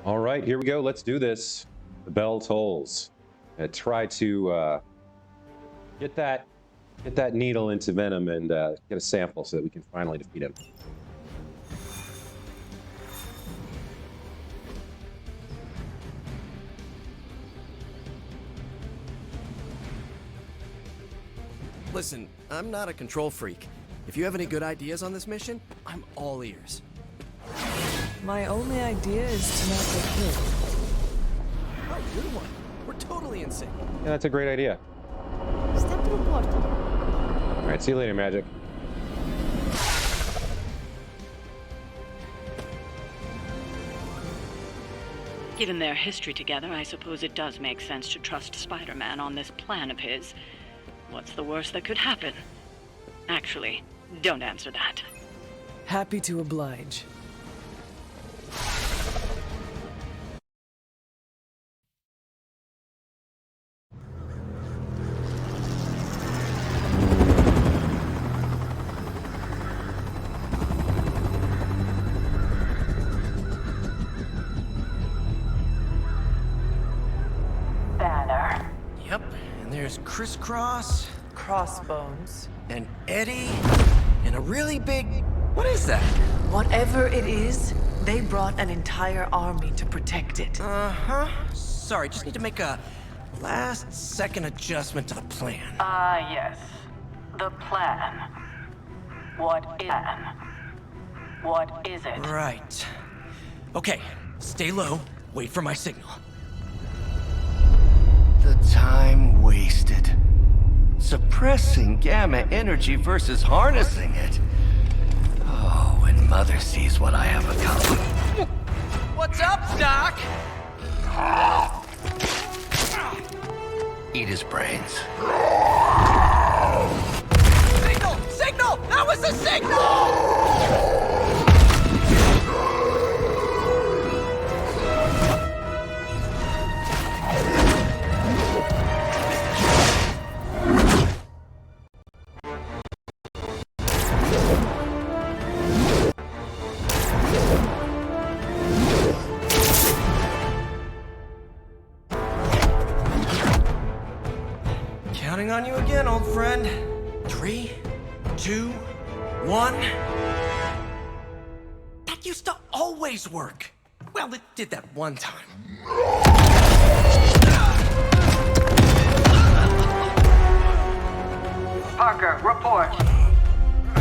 All right, here we go. Let's do this. The bell tolls. Try to get that needle into Venom and get a sample so that we can finally defeat him. Listen, I'm not a control freak. If you have any good ideas on this mission, I'm all ears. My only idea is to not get killed. Oh, good one. We're totally in sync. Yeah, that's a great idea. Step through portal. All right, see you later, Magic. Given their history together, I suppose it does make sense to trust Spider-Man on this plan of his. What's the worst that could happen? Actually, don't answer that. Happy to oblige. Banner. Yep, and there's Crisscross, Crossbones. and Eddie, and a really big... What is that? Whatever it is, they brought an entire army to protect it. Uh-huh. Sorry, just need to make a last-second adjustment to the plan. Ah, yes. The plan. What is it? Right. Okay, stay low, wait for my signal. The time wasted. Suppressing gamma energy versus harnessing it. Oh, when Mother sees what I have accomplished. What's up, Doc? Eat his brains. Signal! Signal! That was a signal! Counting on you again, old friend. 3, 2, 1. That used to always work. Well, it did that one time. Parker, report.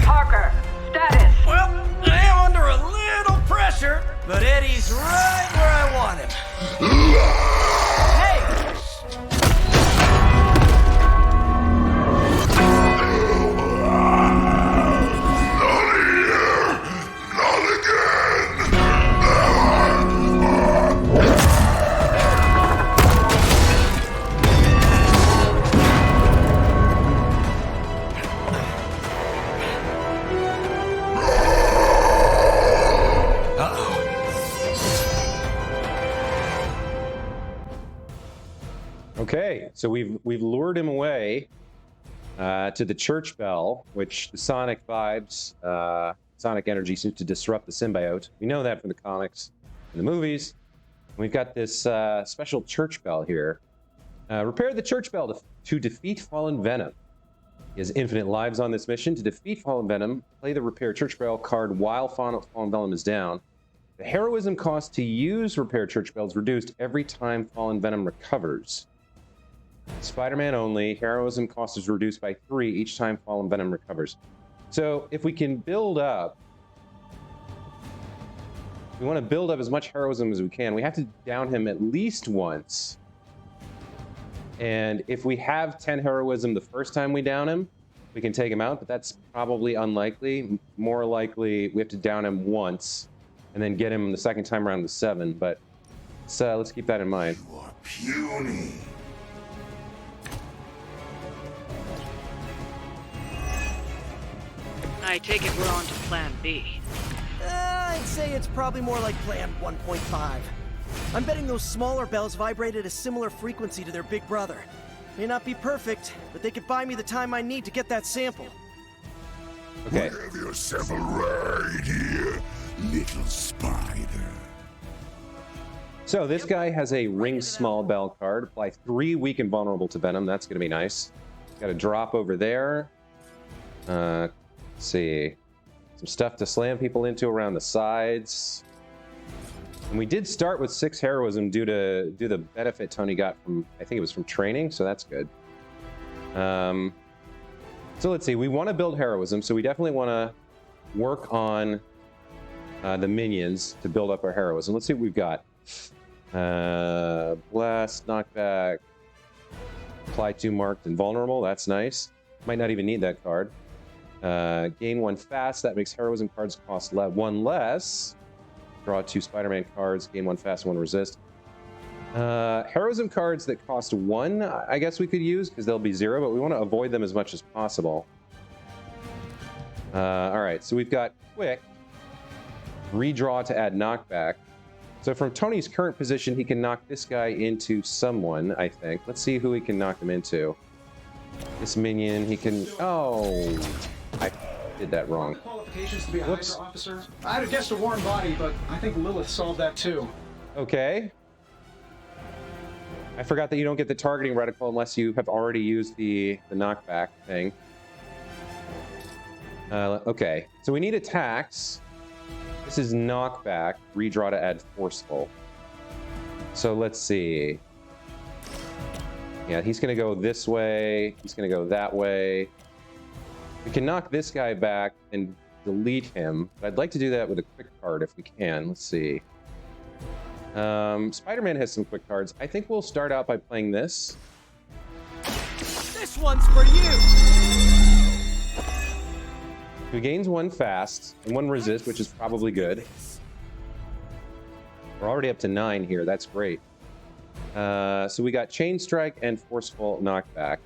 Parker, status. Well, I am under a little pressure, but Eddie's right where I want him. Hey! Okay, so we've lured him away to the church bell, which the sonic vibes, sonic energy seems to disrupt the symbiote. We know that from the comics and the movies. We've got this special church bell here. Repair the church bell to defeat fallen Venom. He has infinite lives on this mission. To defeat fallen Venom, play the repair church bell card while fallen Venom is down. The heroism cost to use repair church bell is reduced every time fallen Venom recovers. Spider-Man only. Heroism cost is reduced by 3 each time fallen Venom recovers. So if we can build up, we want to build up as much heroism as we can. We have to down him at least once. And if we have 10 heroism the first time we down him, we can take him out, but that's probably unlikely. More likely, we have to down him once and then get him the second time around to 7. But let's keep that in mind. You are puny. I take it we're on to plan B. I'd say it's probably more like plan 1.5. I'm betting those smaller bells vibrate at a similar frequency to their big brother. May not be perfect, but they could buy me the time I need to get that sample. Okay. We have your sample right here, little spider. So this guy has a ring small bell card. Apply 3 weak and vulnerable to venom. That's going to be nice. Got a drop over there. Let's see. Some stuff to slam people into around the sides. And we did start with 6 heroism due to the benefit Tony got from, I think it was from training, so that's good. So let's see. We want to build heroism, so we definitely want to work on the minions to build up our heroism. Let's see what we've got. Blast, knockback, apply 2 marked and vulnerable. That's nice. Might not even need that card. Gain 1 fast. That makes heroism cards cost 1 less. Draw 2 Spider-Man cards. Gain 1 fast, 1 resist. Heroism cards that cost 1, I guess we could use because they'll be 0, but we want to avoid them as much as possible. All right, so we've got quick. Redraw to add knockback. So from Tony's current position, he can knock this guy into someone, I think. Let's see who he can knock him into. This minion, he can... Oh, I did that wrong. Qualifications to be a Whoops. Hydra officer. I'd have guessed a warm body, but I think Lilith solved that too. Okay. I forgot that you don't get the targeting reticle unless you have already used the knockback thing. Okay, so we need attacks. This is knockback. Redraw to add forceful. So let's see. Yeah, he's going to go this way. He's going to go that way. We can knock this guy back and delete him. But I'd like to do that with a quick card if we can. Let's see. Spider-Man has some quick cards. I think we'll start out by playing this. This one's for you! He gains 1 fast and 1 resist, which is probably good. We're already up to 9 here. That's great. So we got Chain Strike and Forceful Knockback.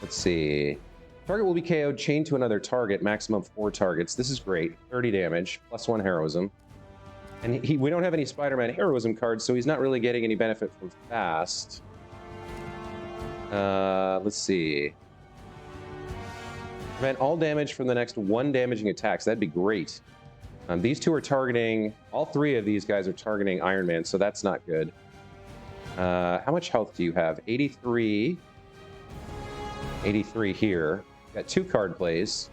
Let's see. Target will be KO'd, chained to another target, maximum 4 targets. This is great. 30 damage, plus 1 heroism. And we don't have any Spider-Man heroism cards, so he's not really getting any benefit from fast. Let's see. Prevent all damage from the next 1 damaging attacks. That'd be great. These 2 are targeting... All 3 of these guys are targeting Iron Man, so that's not good. How much health do you have? 83. 83 here. Got 2 card plays.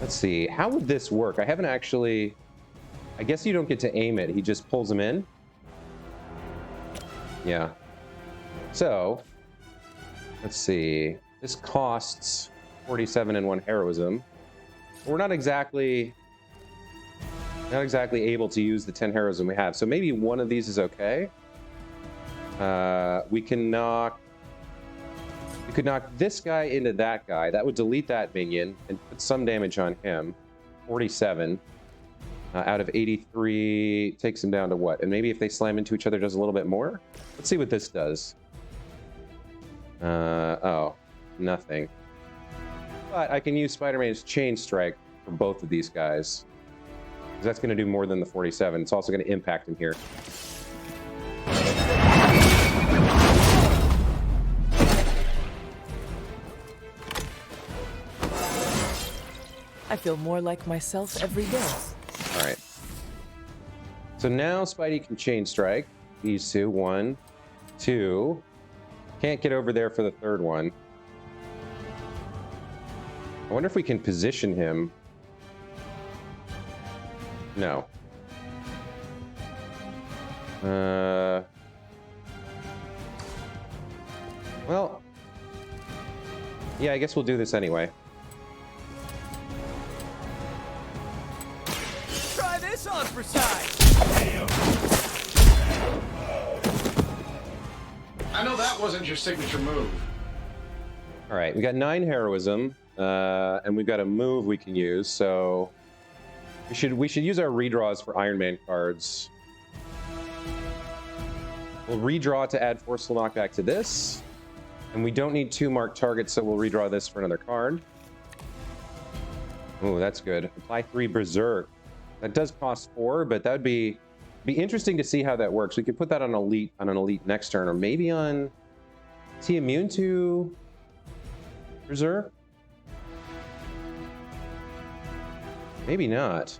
Let's see. How would this work? I haven't actually... I guess you don't get to aim it. He just pulls them in. Yeah. So, let's see. This costs 47 and 1 heroism. We're not exactly able to use the 10 heroism we have. So maybe one of these is okay. We could knock this guy into that guy. That would delete that minion and put some damage on him. 47 out of 83 takes him down to what? And maybe if they slam into each other, does a little bit more. Let's see what this does. Oh, nothing. But I can use Spider-Man's Chain Strike for both of these guys. Because that's going to do more than the 47. It's also going to impact him here. I feel more like myself every day. All right. So now Spidey can Chain Strike. These 2. 1, 2. Can't get over there for the 3rd one. I wonder if we can position him. No. Well. Yeah, I guess we'll do this anyway. Try this on for size! I know that wasn't your signature move. All right, we got 9 heroism, and we've got a move we can use. So we should use our redraws for Iron Man cards. We'll redraw to add forceful knockback to this, and we don't need 2 marked targets, so we'll redraw this for another card. Oh, that's good. Apply 3 Berserk. That does cost 4, but that would be interesting to see how that works. We could put that on an elite next turn, or maybe on... Is he immune to Berserk? Maybe not.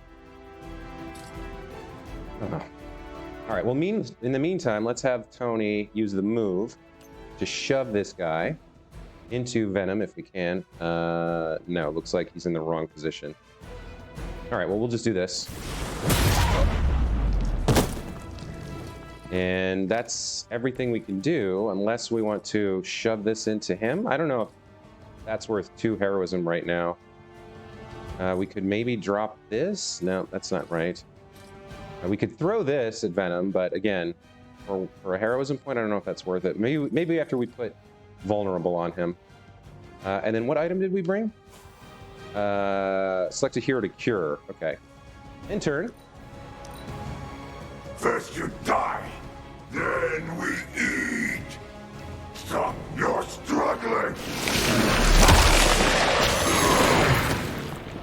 All right, well, in the meantime, let's have Tony use the move to shove this guy into Venom if we can. No, looks like he's in the wrong position. All right, well, we'll just do this. And that's everything we can do, unless we want to shove this into him. I don't know if that's worth 2 heroism right now. We could maybe drop this. No, that's not right. We could throw this at Venom, but again, for a heroism point, I don't know if that's worth it. Maybe after we put vulnerable on him. And then what item did we bring? Select a hero to cure. Okay. In turn. First you die, then we eat. Stop your struggling.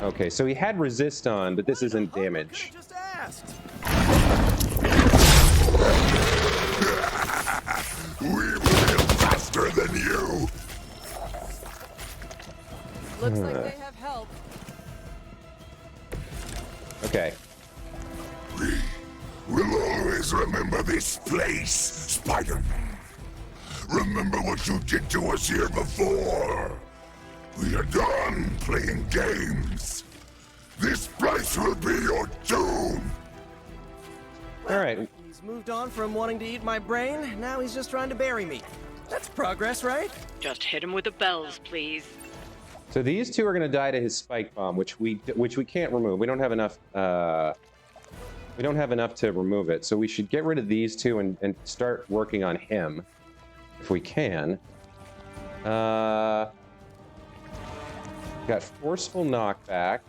Okay, so he had resist on, but this isn't damage. Just asked. We will heal faster than you. Looks like they have help. Okay. We'll always remember this place, Spider-Man. Remember what you did to us here before. We are done playing games. This place will be your doom. All right. He's moved on from wanting to eat my brain. Now he's just trying to bury me. That's progress, right? Just hit him with the bells, please. So these two are going to die to his spike bomb, which we can't remove. We don't have enough. We don't have enough to remove it, so we should get rid of these two and start working on him, if we can. Got forceful knockback.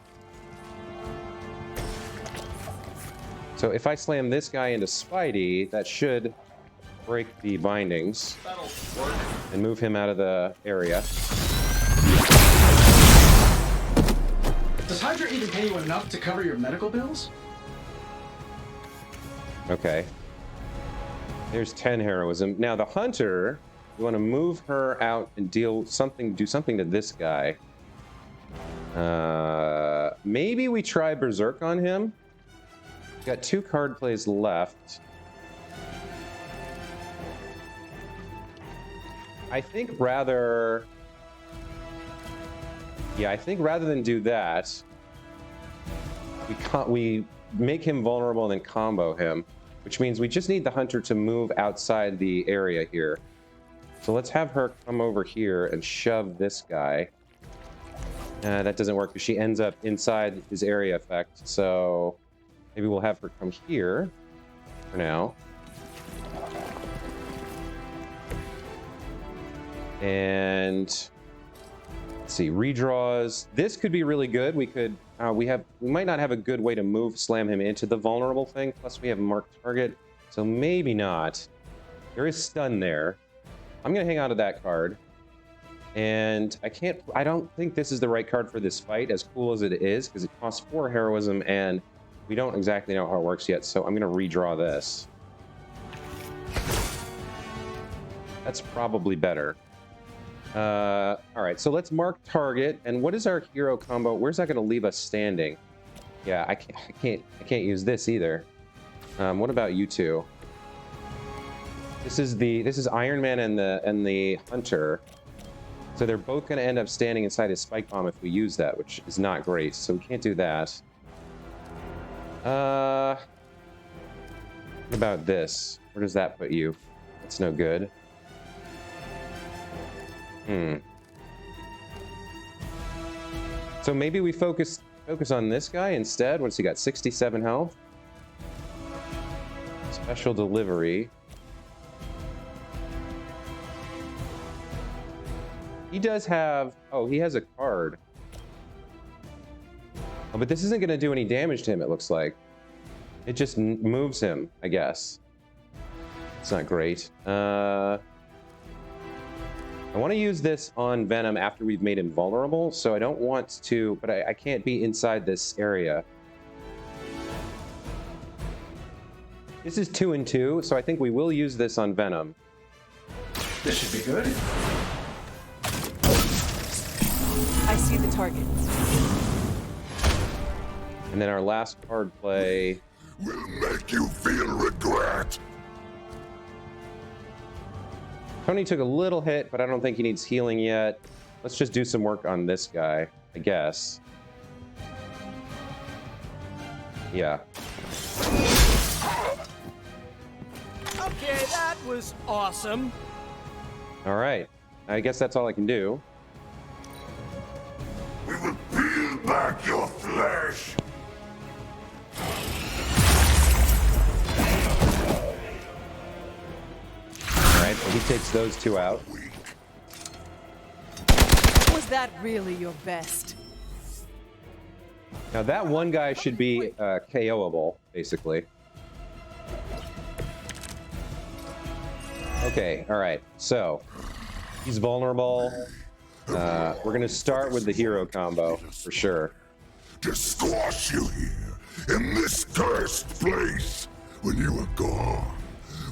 So if I slam this guy into Spidey, that should break the bindings and move him out of the area. Does Hydra even pay you enough to cover your medical bills? Okay. There's 10 heroism. Now the Hunter, you want to move her out and do something to this guy. Maybe we try Berserk on him. Got 2 card plays left. I think rather than do that, we make him vulnerable and then combo him, which means we just need the Hunter to move outside the area here. So let's have her come over here and shove this guy. That doesn't work because she ends up inside his area effect. So maybe we'll have her come here for now. And let's see, redraws. This could be really good. We could, we might not have a good way to slam him into the vulnerable thing. Plus we have marked target, so maybe not. There is stun there. I'm gonna hang on to that card. And I don't think this is the right card for this fight, as cool as it is, because it costs 4 heroism and we don't exactly know how it works yet, so I'm gonna redraw this. That's probably better. All right, so let's mark target. And what is our hero combo? Where's that going to leave us standing? Yeah, I can't use this either. What about you two? This is Iron Man and the Hunter. So they're both going to end up standing inside his spike bomb if we use that, which is not great. So we can't do that. What about this? Where does that put you? That's no good. So maybe we focus on this guy instead. Once he got 67 health. Special delivery. He does have... Oh, he has a card. Oh, but this isn't going to do any damage to him, it looks like. It just moves him, I guess. It's not great. I want to use this on Venom after we've made him vulnerable, so I don't want to... But I can't be inside this area. This is 2 and 2, so I think we will use this on Venom. This should be good. I see the target. And then our last card play will make you feel regret. Tony took a little hit, but I don't think he needs healing yet. Let's just do some work on this guy, I guess. Yeah. Okay, that was awesome. All right. I guess that's all I can do. We will peel back your flesh. All right, so he takes those two out. Was that really your best? Now that one guy should be KOable, basically. Okay, all right. So he's vulnerable. We're gonna start with the hero combo for sure. To squash you here, in this cursed place. When you are gone,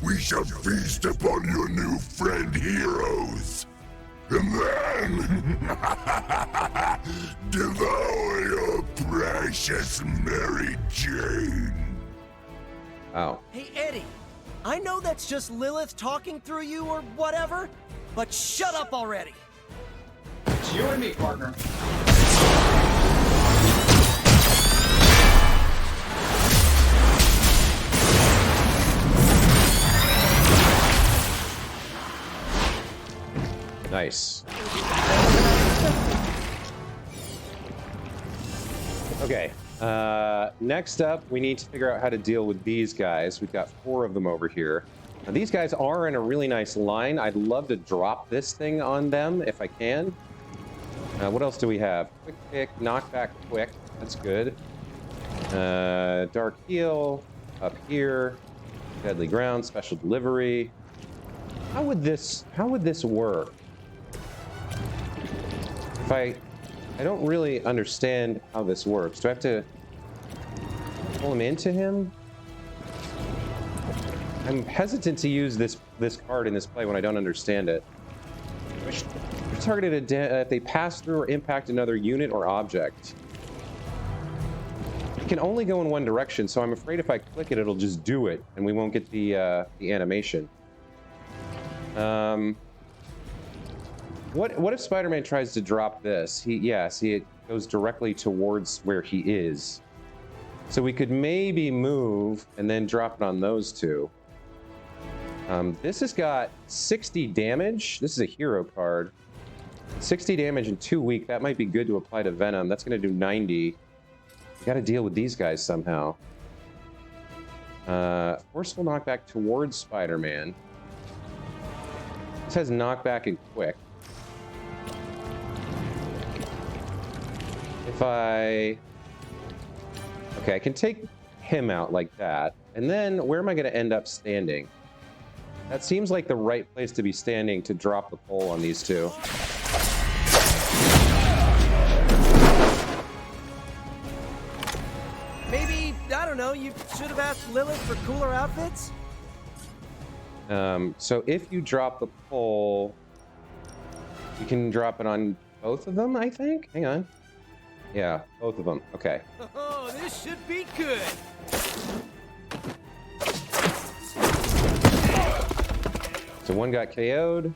we shall feast upon your new friend heroes. And then, devour your precious Mary Jane. Oh. Hey, Eddie. I know that's just Lilith talking through you or whatever, but shut up already. It's you and me, partner. Nice. Okay. Next up, we need to figure out how to deal with these guys. We've got 4 of them over here. Now, these guys are in a really nice line. I'd love to drop this thing on them if I can. What else do we have? Quick kick, knockback quick. That's good. Dark heal up here. Deadly ground, special delivery. How would this work? If I don't really understand how this works. Do I have to pull him into him? I'm hesitant to use this card in this play when I don't understand it. You're targeted if they pass through or impact another unit or object. It can only go in one direction, so I'm afraid if I click it, it'll just do it, and we won't get the animation. What if Spider-Man tries to drop this? See, it goes directly towards where he is. So we could maybe move and then drop it on those two. This has got 60 damage. This is a hero card. 60 damage in 2 weeks. That might be good to apply to Venom. That's going to do 90. We got to deal with these guys somehow. Forceful knockback towards Spider-Man. This has knockback and quick. Okay, I can take him out like that. And then where am I going to end up standing? That seems like the right place to be standing to drop the pole on these two. Maybe, I don't know, you should have asked Lilith for cooler outfits? So if you drop the pole, you can drop it on both of them, I think? Hang on. Yeah, both of them. Okay. Oh, this should be good. So one got KO'd.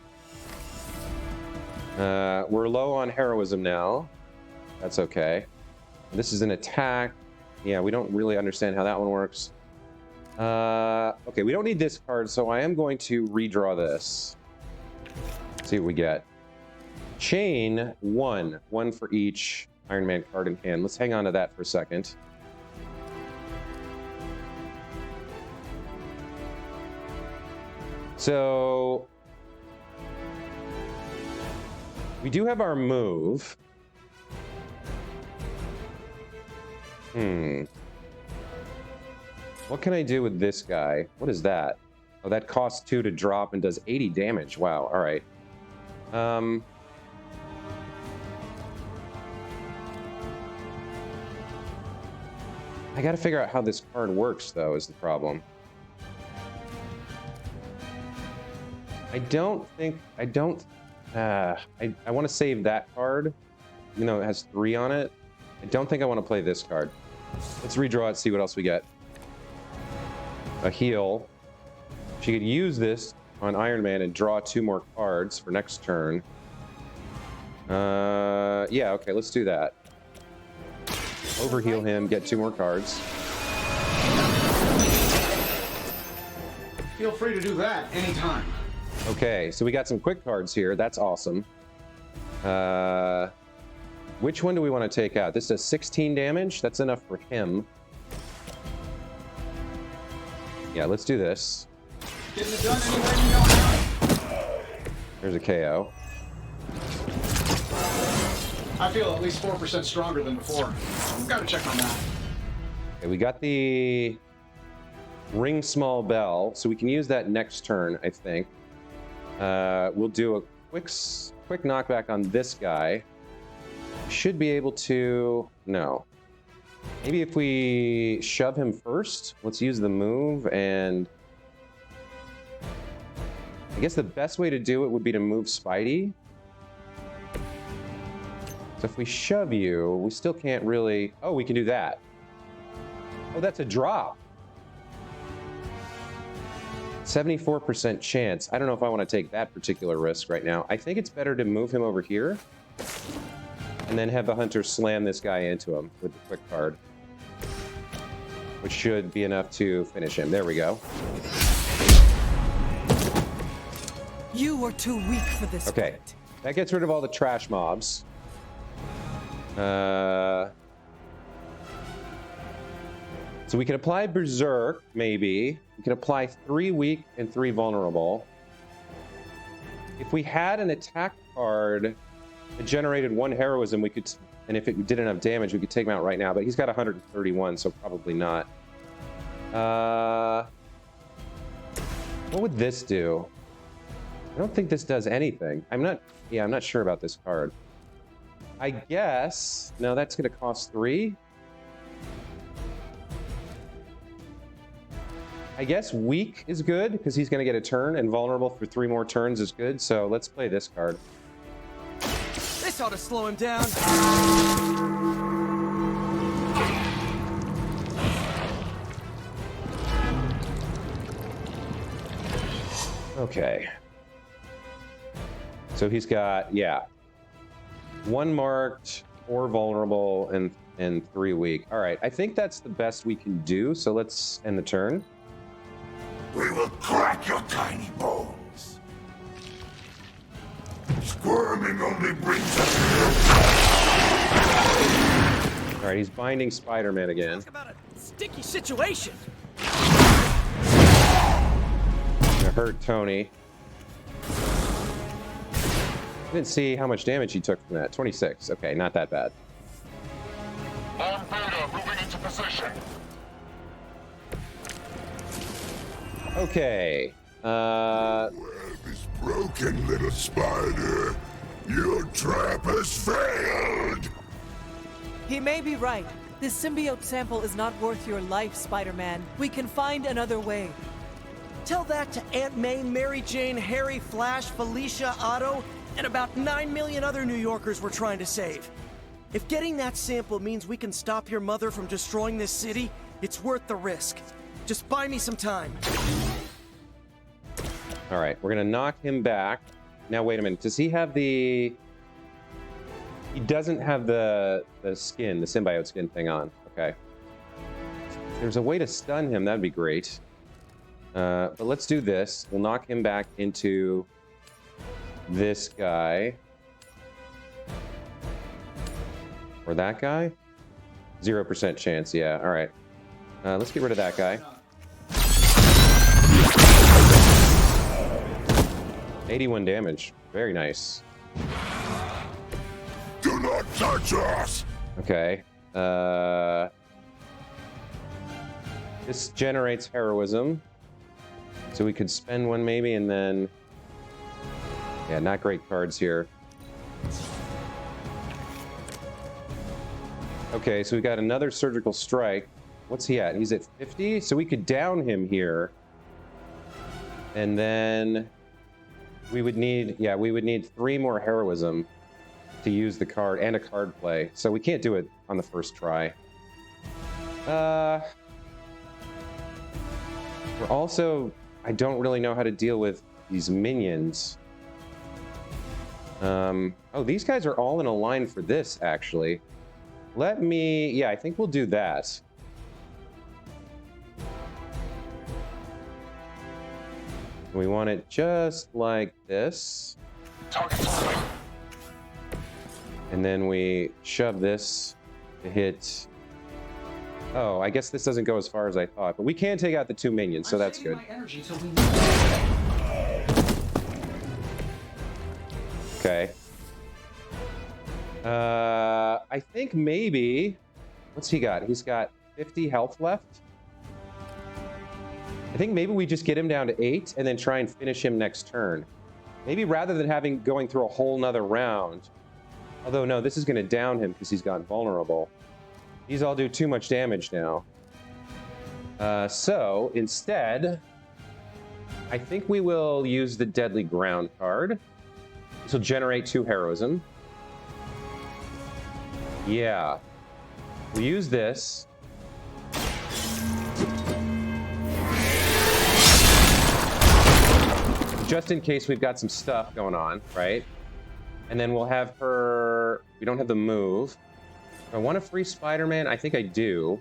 We're low on heroism now. That's okay. This is an attack. Yeah, we don't really understand how that one works. Okay, we don't need this card, so I am going to redraw this. Let's see what we get. Chain 1. 1 for each Iron Man card in hand. Let's hang on to that for a second. So we do have our move. What can I do with this guy? What is that? Oh, that costs 2 to drop and does 80 damage. Wow, all right. I gotta figure out how this card works, though, is the problem. I want to save that card, even though it has 3 on it. I don't think I want to play this card. Let's redraw it, see what else we get. a heal. She could use this on Iron Man and draw 2 more cards for next turn. Yeah, okay, let's do that. Overheal him, get 2 more cards. Feel free to do that anytime. Okay, so we got some quick cards here. That's awesome. Which one do we want to take out? This does 16 damage. That's enough for him. Yeah, let's do this. Getting it done anyway you know how. There's a KO. I feel at least 4% stronger than before. Gotta check on that. Okay, we got the ring small bell, so we can use that next turn, I think. We'll do a quick knockback on this guy. Should be able to... No. Maybe if we shove him first, let's use the move, and... I guess the best way to do it would be to move Spidey. So if we shove you, we still can't really... Oh, we can do that. Oh, that's a drop. 74% chance. I don't know if I want to take that particular risk right now. I think it's better to move him over here and then have the hunter slam this guy into him with the quick card, which should be enough to finish him. There we go. You were too weak for this. Okay, fight. that gets rid of all the trash mobs. So we can apply Berserk, maybe. We can apply 3 weak and 3 vulnerable. If we had an attack card that generated 1 heroism, we could, and if it did enough damage, we could take him out right now, but he's got 131, so probably not. What would this do? I don't think this does anything. I'm not sure about this card. I guess, no, that's gonna cost 3. I guess weak is good because he's going to get a turn, and vulnerable for 3 more turns is good. So let's play this card. This ought to slow him down. Okay. So he's got, yeah, 1 marked, 4 vulnerable, and 3 weak. All right, I think that's the best we can do. So let's end the turn. We will crack your tiny bones. Squirming only brings us here. All right, he's binding Spider-Man again. Talk about a sticky situation. Gonna hurt Tony. I didn't see how much damage he took from that. 26. Okay, not that bad. On Beta, moving into position. Okay. Web is broken, little spider. Your trap has failed. He may be right. This symbiote sample is not worth your life, Spider-Man. We can find another way. Tell that to Aunt May, Mary Jane, Harry, Flash, Felicia, Otto, and about 9 million other New Yorkers we're trying to save. If getting that sample means we can stop your mother from destroying this city, it's worth the risk. Just buy me some time. All right, we're gonna knock him back. Now, wait a minute. Does he have the... He doesn't have the skin, the symbiote skin thing on. Okay. If there's a way to stun him, that'd be great. But let's do this. We'll knock him back into this guy. Or that guy? 0% chance, yeah. All right. Let's get rid of that guy. 81 damage. Very nice. Do not touch us! Okay. This generates heroism. So we could spend 1 maybe, and then... Yeah, not great cards here. Okay, so we got another surgical strike. What's he at? He's at 50? So we could down him here. And then we would need, yeah, we would need 3 more heroism to use the card and a card play. So we can't do it on the first try. We're also, I don't really know how to deal with these minions. Oh, these guys are all in a line for this, actually. Let me, yeah, I think we'll do that. We want it just like this. And then we shove this to hit. Oh, I guess this doesn't go as far as I thought, but we can take out the 2 minions, so that's good. Okay. I think maybe, what's he got? He's got 50 health left. I think maybe we just get him down to 8 and then try and finish him next turn. Maybe rather than going through a whole nother round. Although, no, this is going to down him because he's gone vulnerable. These all do too much damage now. So, instead, I think we will use the Deadly Ground card. This will generate 2 heroism. Yeah. We'll use this. Just in case we've got some stuff going on, right? And then we'll have her... We don't have the move. Do I want to free Spider-Man? I think I do.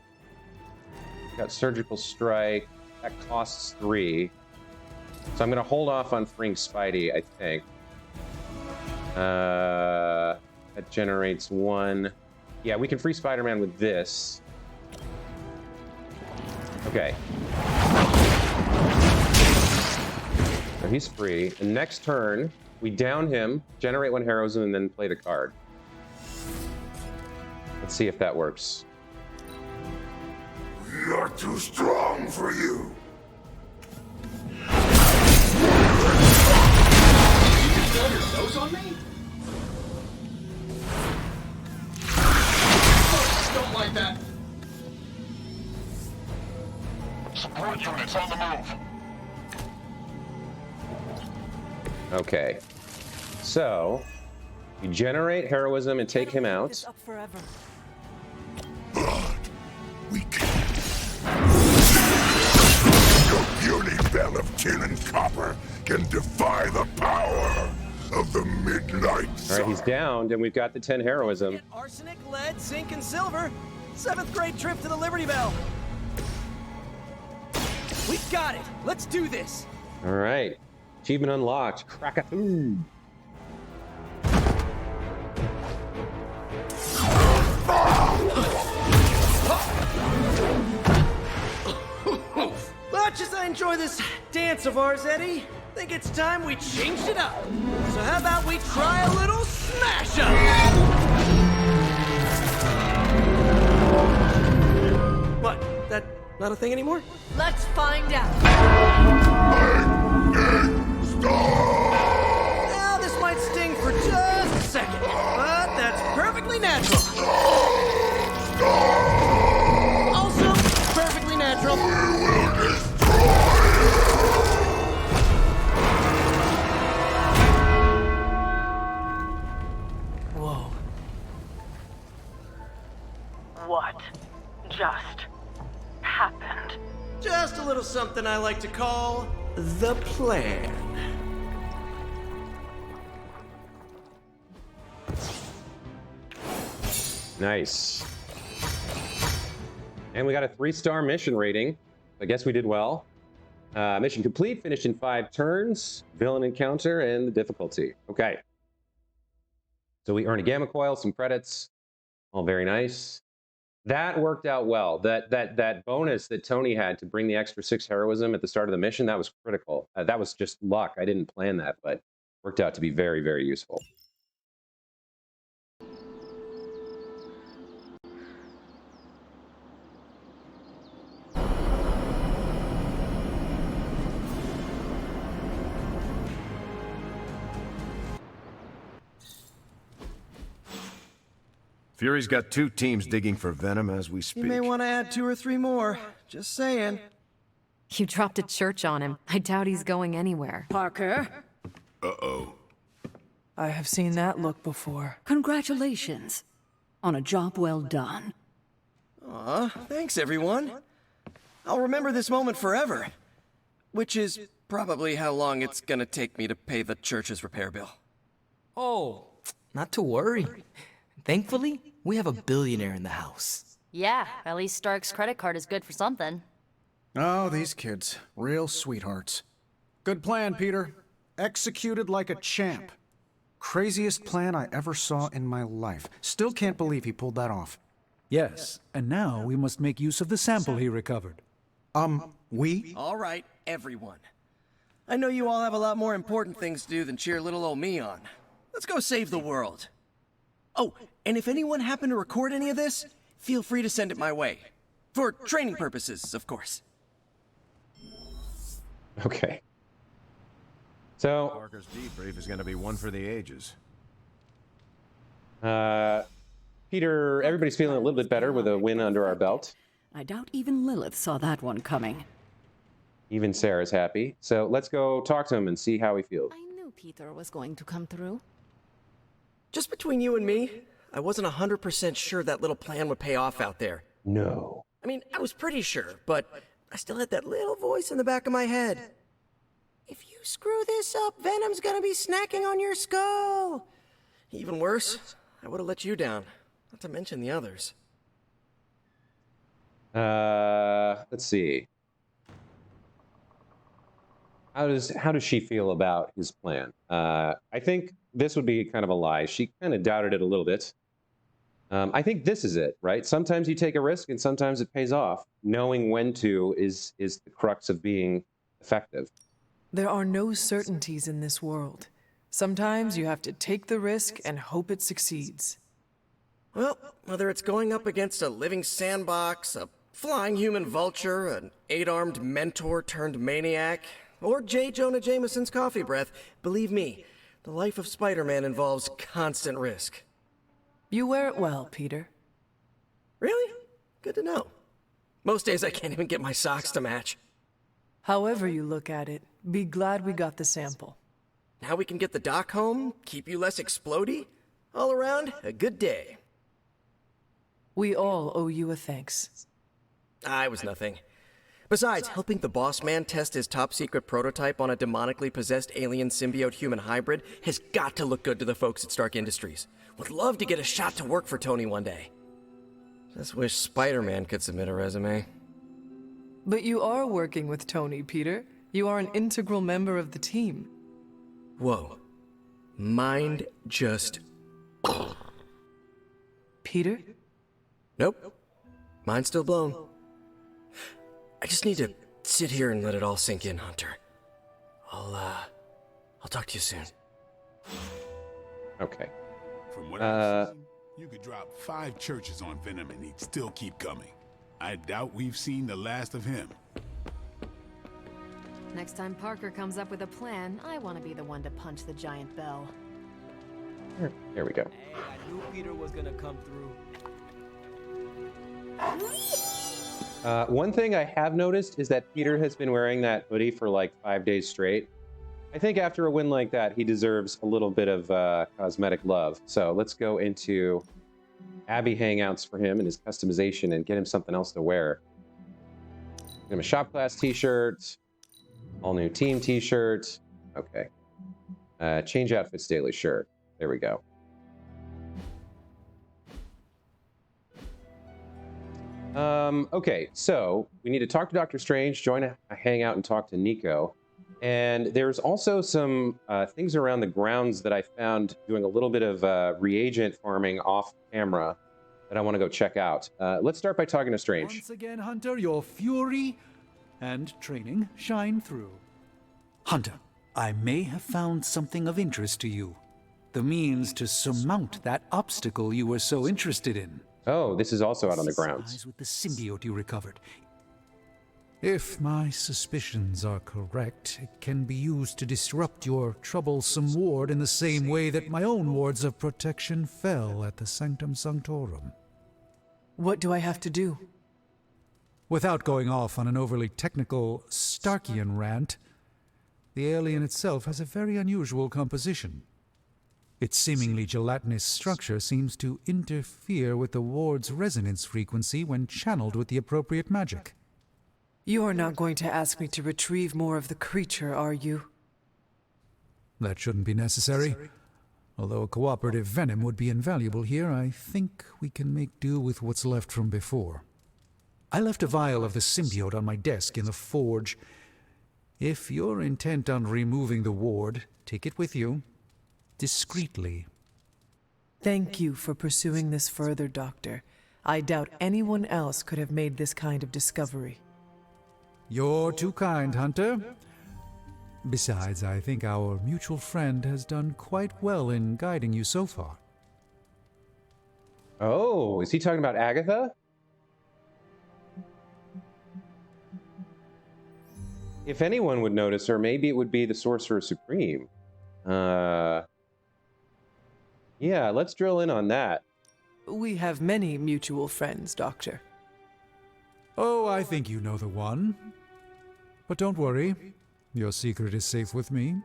Got Surgical Strike. That costs 3. So I'm going to hold off on freeing Spidey, I think. That generates 1. Yeah, we can free Spider-Man with this. Okay. So he's free. And next turn, we down him, generate 1 heroism, and then play the card. Let's see if that works. You're too strong for you. Those on me? Don't like that. Support units on the move. Okay. So, we generate heroism and take him out. Up forever. But we can't. Your puny bell of tin and copper can defy the power of the midnight sun. All right, he's downed, and we've got the 10 heroism. Get arsenic, lead, zinc, and silver. 7th grade trip to the Liberty Bell. We got it. Let's do this. All right. Achievement unlocked. Crack-a-thoo. Much as I enjoy this dance of ours, Eddie, think it's time we changed it up. So how about we try a little smash up? What? That not a thing anymore? Let's find out. Now this might sting for just a second, but that's perfectly natural. Also, perfectly natural. Whoa. What just happened? Just a little something I like to call the plan. Nice. And we got a 3-star mission rating. I guess we did well. Mission complete, finished in 5 turns. Villain encounter and the difficulty. Okay. So we earn a gamma coil, some credits. All very nice. That worked out well. That bonus that Tony had to bring the extra 6 heroism at the start of the mission, that was critical. That was just luck. I didn't plan that, but worked out to be very, very useful. Fury's got 2 teams digging for Venom as we speak. You may want to add 2 or 3 more. Just saying. You dropped a church on him. I doubt he's going anywhere. Parker, Uh-oh. I have seen that look before. congratulations on a job well done. Aw, thanks everyone. I'll remember this moment forever. Which is probably how long it's gonna take me to pay the church's repair bill. Oh, not to worry. Thankfully, we have a billionaire in the house. Yeah, at least Stark's credit card is good for something. Oh, these kids. Real sweethearts. Good plan, Peter. Executed like a champ. Craziest plan I ever saw in my life. Still can't believe he pulled that off. Yes, and now we must make use of the sample he recovered. We? All right, everyone. I know you all have a lot more important things to do than cheer little old me on. Let's go save the world. Oh, and if anyone happened to record any of this, feel free to send it my way. For training purposes, of course. Okay. So, Parker's debrief is going to be one for the ages. Peter, everybody's feeling a little bit better with a win under our belt. I doubt even Lilith saw that one coming. Even Sarah's happy. So let's go talk to him and see how he feels. I knew Peter was going to come through. Just between you and me, I wasn't 100% sure that little plan would pay off out there. No. I mean, I was pretty sure, but I still had that little voice in the back of my head. If you screw this up, Venom's gonna be snacking on your skull. Even worse, I would have let you down, not to mention the others. Let's see. How does she feel about his plan? I think this would be kind of a lie. She kind of doubted it a little bit. I think this is it, right? Sometimes you take a risk and sometimes it pays off. Knowing when to is the crux of being effective. There are no certainties in this world. Sometimes you have to take the risk and hope it succeeds. Well, whether it's going up against a living sandbox, a flying human vulture, an 8-armed mentor turned maniac, or J. Jonah Jameson's coffee breath, believe me, the life of Spider-Man involves constant risk. You wear it well, Peter. Really? Good to know. Most days I can't even get my socks to match. However you look at it, be glad we got the sample. Now we can get the doc home, keep you less explodey. All around, a good day. We all owe you a thanks. I was nothing. Besides, helping the boss man test his top-secret prototype on a demonically possessed alien symbiote-human hybrid has got to look good to the folks at Stark Industries. Would love to get a shot to work for Tony one day. Just wish Spider-Man could submit a resume. But you are working with Tony, Peter. You are an integral member of the team. Whoa. Mind just... Peter? Nope. Mind's still blown. I just need to sit here and let it all sink in, Hunter. I'll talk to you soon. Okay. From what I've seen, you could drop 5 churches on Venom and he'd still keep coming. I doubt we've seen the last of him. Next time Parker comes up with a plan, I want to be the one to punch the giant bell. There we go. Hey, I knew Peter was gonna come through. One thing I have noticed is that Peter has been wearing that hoodie for like 5 days straight. I think after a win like that, he deserves a little bit of cosmetic love. So let's go into Abby Hangouts for him and his customization and get him something else to wear. Give him a shop class t-shirt, all new team t-shirt. Okay. Change outfits daily shirt. There we go. Okay, so we need to talk to Doctor Strange, join a hangout and talk to Nico. And there's also some things around the grounds that I found doing a little bit of reagent farming off camera that I want to go check out. Let's start by talking to Strange. Once again, Hunter, your fury and training shine through. Hunter, I may have found something of interest to you. The means to surmount that obstacle you were so interested in. Oh, this is also out on the grounds. With the symbiote you recovered. If my suspicions are correct, it can be used to disrupt your troublesome ward in the same way that my own wards of protection fell at the Sanctum Sanctorum. What do I have to do? Without going off on an overly technical Starkian rant, the alien itself has a very unusual composition. Its seemingly gelatinous structure seems to interfere with the ward's resonance frequency when channeled with the appropriate magic. You are not going to ask me to retrieve more of the creature, are you? That shouldn't be necessary. Although a cooperative venom would be invaluable here, I think we can make do with what's left from before. I left a vial of the symbiote on my desk in the forge. If you're intent on removing the ward, take it with you. Discreetly. Thank you for pursuing this further, Doctor. I doubt anyone else could have made this kind of discovery. You're too kind, Hunter. Besides, I think our mutual friend has done quite well in guiding you so far. Oh, is he talking about Agatha? If anyone would notice her, maybe it would be the Sorcerer Supreme. Yeah, let's drill in on that. We have many mutual friends, Doctor. Oh, I think you know the one. But don't worry, your secret is safe with me.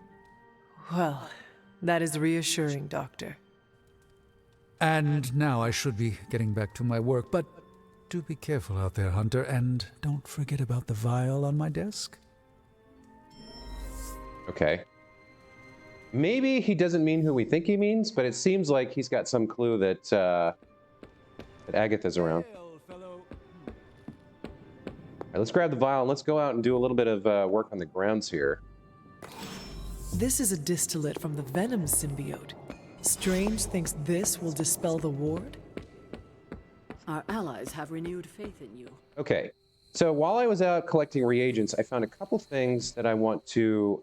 Well, that is reassuring, Doctor. And now I should be getting back to my work, but do be careful out there, Hunter, and don't forget about the vial on my desk. Okay. Maybe he doesn't mean who we think he means, but it seems like he's got some clue that, that Agatha's around. All right, let's grab the vial and let's go out and do a little bit of work on the grounds here. This is a distillate from the Venom symbiote. Strange thinks this will dispel the ward? Our allies have renewed faith in you. Okay, so while I was out collecting reagents, I found a couple things that I want to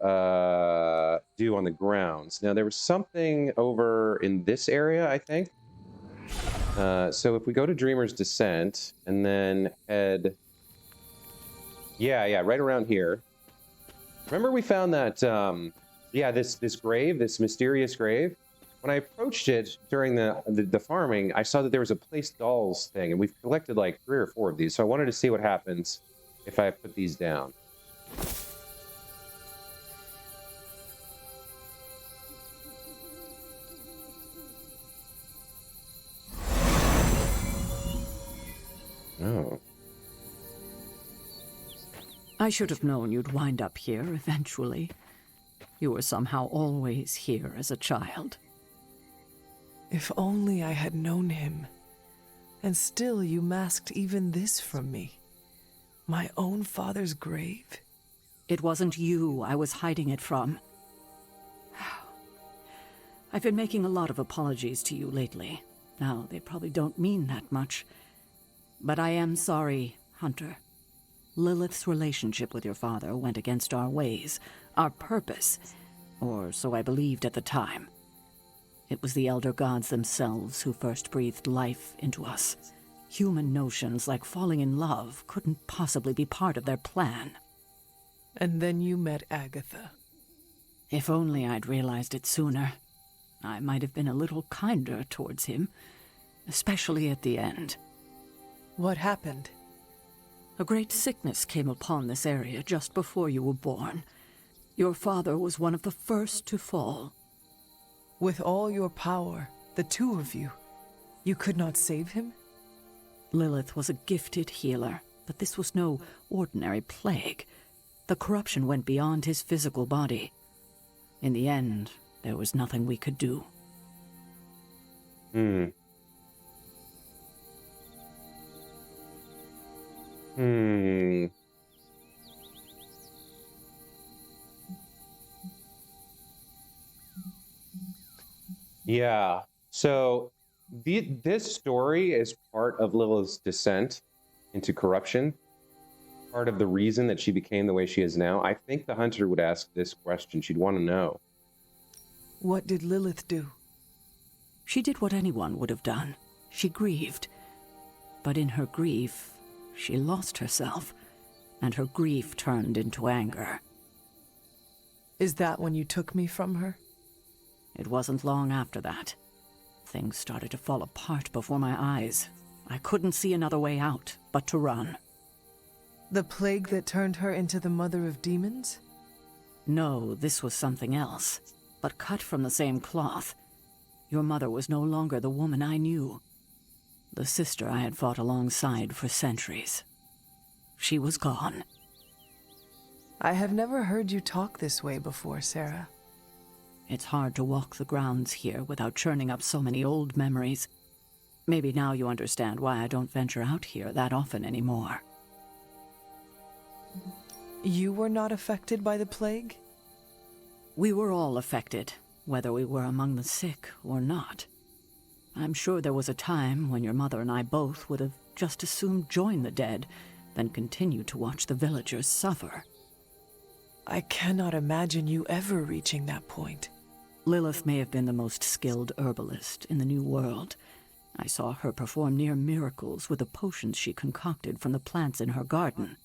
do on the grounds. Now, there was something over in this area, I think. So if we go to Dreamer's Descent and then head... Yeah, right around here. Remember we found that, this grave, this mysterious grave? When I approached it during the farming, I saw that there was a placed dolls thing, and we've collected like 3 or 4 of these, so I wanted to see what happens if I put these down. Oh. I should have known you'd wind up here eventually. You were somehow always here as a child. If only I had known him. And still you masked even this from me. My own father's grave. It wasn't you I was hiding it from. I've been making a lot of apologies to you lately. Now, they probably don't mean that much. But I am sorry, Hunter. Lilith's relationship with your father went against our ways, our purpose, or so I believed at the time. It was the Elder Gods themselves who first breathed life into us. Human notions like falling in love couldn't possibly be part of their plan. And then you met Agatha. If only I'd realized it sooner. I might have been a little kinder towards him, especially at the end. What happened? A great sickness came upon this area just before you were born. Your father was one of the first to fall. With all your power, the two of you, you could not save him? Lilith was a gifted healer, but this was no ordinary plague. The corruption went beyond his physical body. In the end, there was nothing we could do. Yeah, so this story is part of Lilith's descent into corruption, part of the reason that she became the way she is now. I think the Hunter would ask this question. She'd want to know. What did Lilith do? She did what anyone would have done. She grieved. But in her grief, she lost herself, and her grief turned into anger. Is that when you took me from her? It wasn't long after that. Things started to fall apart before my eyes. I couldn't see another way out but to run. The plague that turned her into the mother of demons? No, this was something else, but cut from the same cloth. Your mother was no longer the woman I knew. The sister I had fought alongside for centuries. She was gone, I have never heard you talk this way before, Sarah. It's hard to walk the grounds here without churning up so many old memories. Maybe now you understand why I don't venture out here that often anymore. You were not affected by the plague? We were all affected, whether we were among the sick or not. I'm sure there was a time when your mother and I both would have just as soon join the dead than continue to watch the villagers suffer. I cannot imagine you ever reaching that point. Lilith may have been the most skilled herbalist in the New World. I saw her perform near miracles with the potions she concocted from the plants in her garden.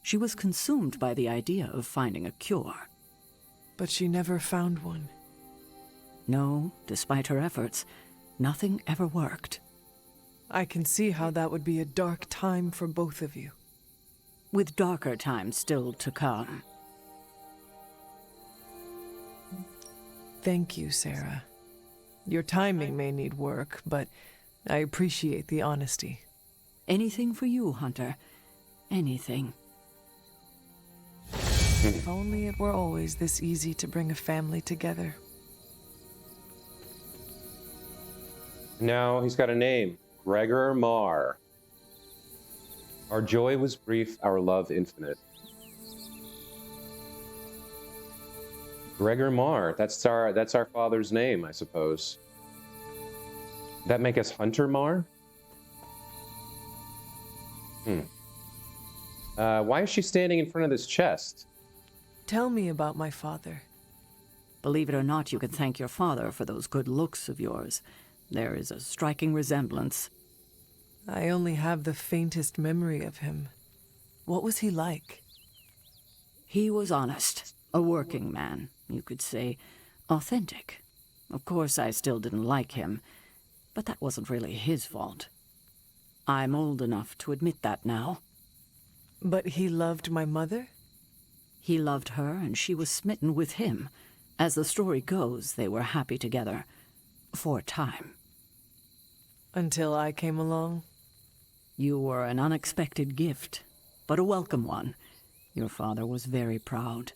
She was consumed by the idea of finding a cure. But she never found one. No, despite her efforts, nothing ever worked. I can see how that would be a dark time for both of you. With darker times still to come. Thank you, Sarah. Your timing may need work, but I appreciate the honesty. Anything for you, Hunter. Anything. If only it were always this easy to bring a family together. Now he's got a name. Gregor Marr. Our joy was brief, our love infinite. Gregor Marr. That's our father's name, I suppose. That make us Hunter Marr? Why is she standing in front of this chest? Tell me about my father. Believe it or not, you can thank your father for those good looks of yours. There is a striking resemblance. I only have the faintest memory of him. What was he like? He was honest. A working man, you could say. Authentic. Of course, I still didn't like him, but that wasn't really his fault. I'm old enough to admit that now. But he loved my mother? He loved her, and she was smitten with him. As the story goes, they were happy together. For a time. Until I came along? You were an unexpected gift, but a welcome one. Your father was very proud.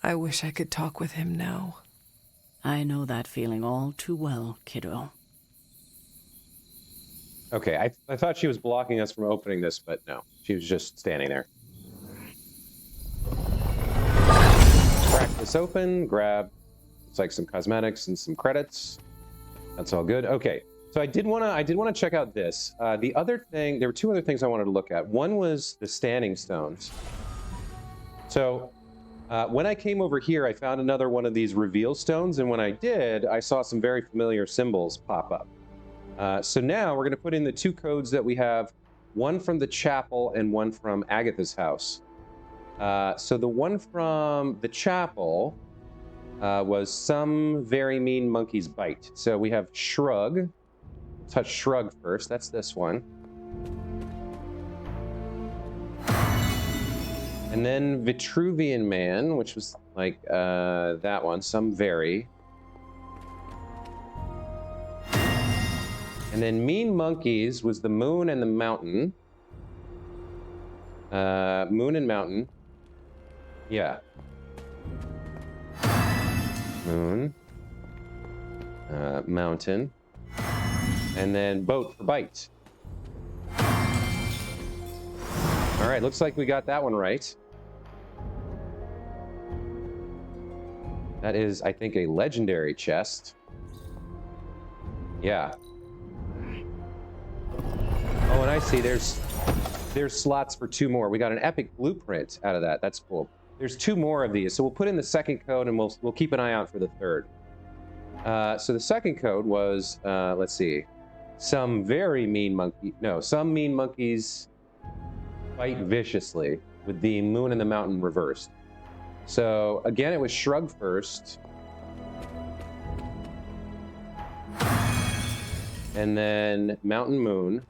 I wish I could talk with him now. I know that feeling all too well, kiddo. Okay, I thought she was blocking us from opening this, but no. She was just standing there. Crack this open, grab, it's like some cosmetics and some credits. That's all good. Okay, so I did want to check out this. The other thing, there were two other things I wanted to look at. One was the standing stones. So when I came over here, I found another one of these reveal stones, and when I did, I saw some very familiar symbols pop up. So now we're going to put in the two codes that we have, one from the chapel and one from Agatha's house. So the one from the chapel was some very mean monkey's bite. So we have shrug. Touch shrug first. That's this one. And then Vitruvian Man, which was like that one, some very. And then Mean Monkeys was the moon and the mountain. Moon and mountain. Yeah. Moon. Mountain. And then boat for bite. All right, looks like we got that one right. That is, I think, a legendary chest. Yeah. Oh, and I see there's slots for two more. We got an epic blueprint out of that. That's cool. There's two more of these, so we'll put in the second code and we'll keep an eye out for the third. So the second code was let's see, some mean monkeys bite viciously with the moon and the mountain reversed. So again, it was shrug first. And then mountain moon.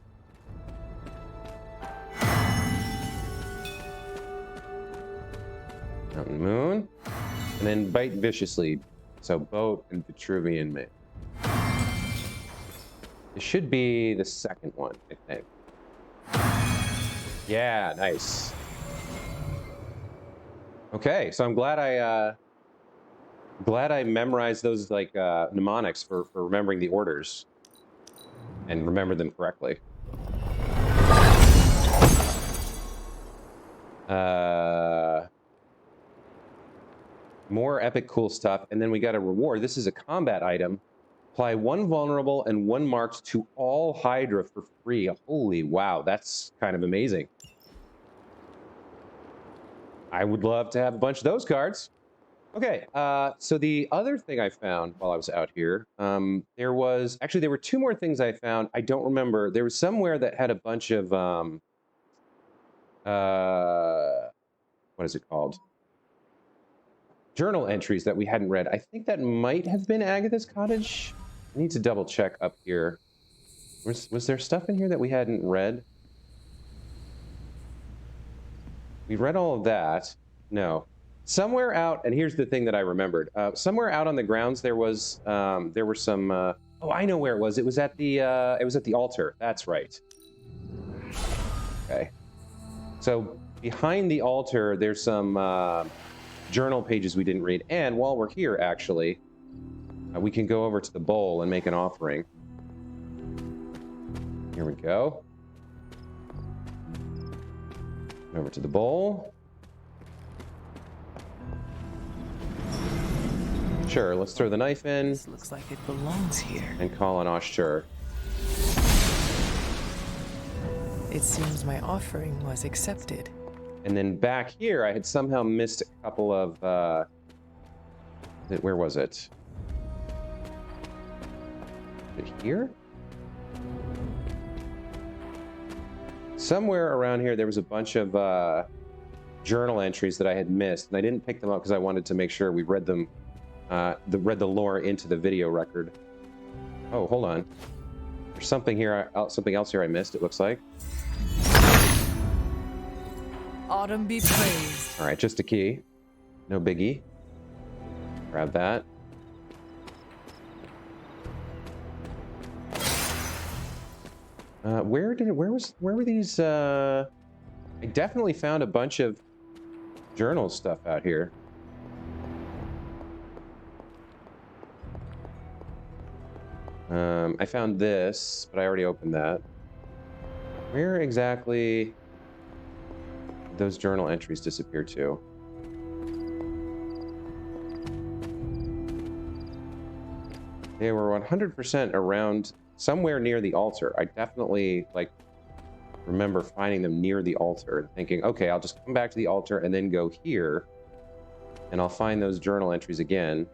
Mountain moon. And then bite viciously. So boat and Vitruvian Man. It should be the second one, I think. Yeah, nice. Okay, so I'm glad I memorized those like mnemonics for remembering the orders and remembered them correctly. More epic cool stuff, and then we got a reward. This is a combat item. Apply 1 vulnerable and 1 marked to all Hydra for free. Holy wow, that's kind of amazing. I would love to have a bunch of those cards. Okay, so the other thing I found while I was out here, there were 2 more things I found. I don't remember. There was somewhere that had a bunch of, what is it called? Journal entries that we hadn't read. I think that might have been Agatha's cottage. I need to double check up here. Was there stuff in here that we hadn't read? We read all of that. No. Somewhere out, and here's the thing that I remembered. Somewhere out on the grounds there were some. Oh, I know where it was. It was at the altar. That's right. Okay. So behind the altar, there's some journal pages we didn't read. And while we're here, actually, we can go over to the bowl and make an offering. Here we go. Over to the bowl. Sure, let's throw the knife in. This looks like it belongs here. And call on Ashtur. It seems my offering was accepted. And then back here, I had somehow missed a couple of, where was it? Is it here? Somewhere around here, there was a bunch of journal entries that I had missed, and I didn't pick them up because I wanted to make sure we read them, read the lore into the video record. Oh, hold on. There's something here, something else here I missed, it looks like. Autumn be praised. All right, just a key. No biggie. Grab that. Where were these? I definitely found a bunch of journal stuff out here. I found this, but I already opened that. Where exactly did those journal entries disappear to? They were 100% around somewhere near the altar. I definitely remember finding them near the altar and thinking, okay, I'll just come back to the altar and then go here and I'll find those journal entries again.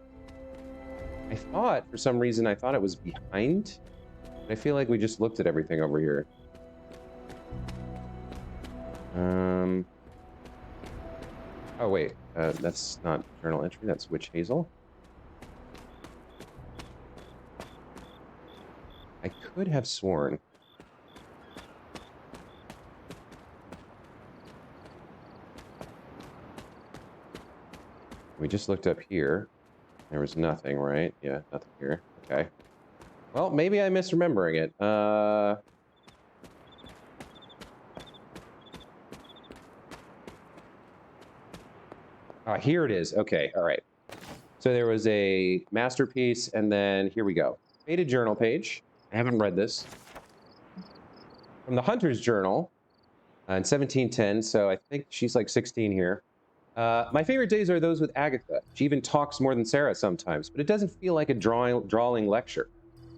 I thought, for some reason, it was behind. But I feel like we just looked at everything over here. Oh, wait. That's not journal entry. That's Witch Hazel. I could have sworn. We just looked up here. There was nothing, right? Yeah, nothing here. Okay. Well, maybe I'm misremembering it. Here it is. Okay, all right. So there was a masterpiece, and then here we go. Faded journal page. I haven't read this. From the Hunter's Journal in 1710, so I think she's like 16 here. My favorite days are those with Agatha. She even talks more than Sarah sometimes, but it doesn't feel like a drawling lecture.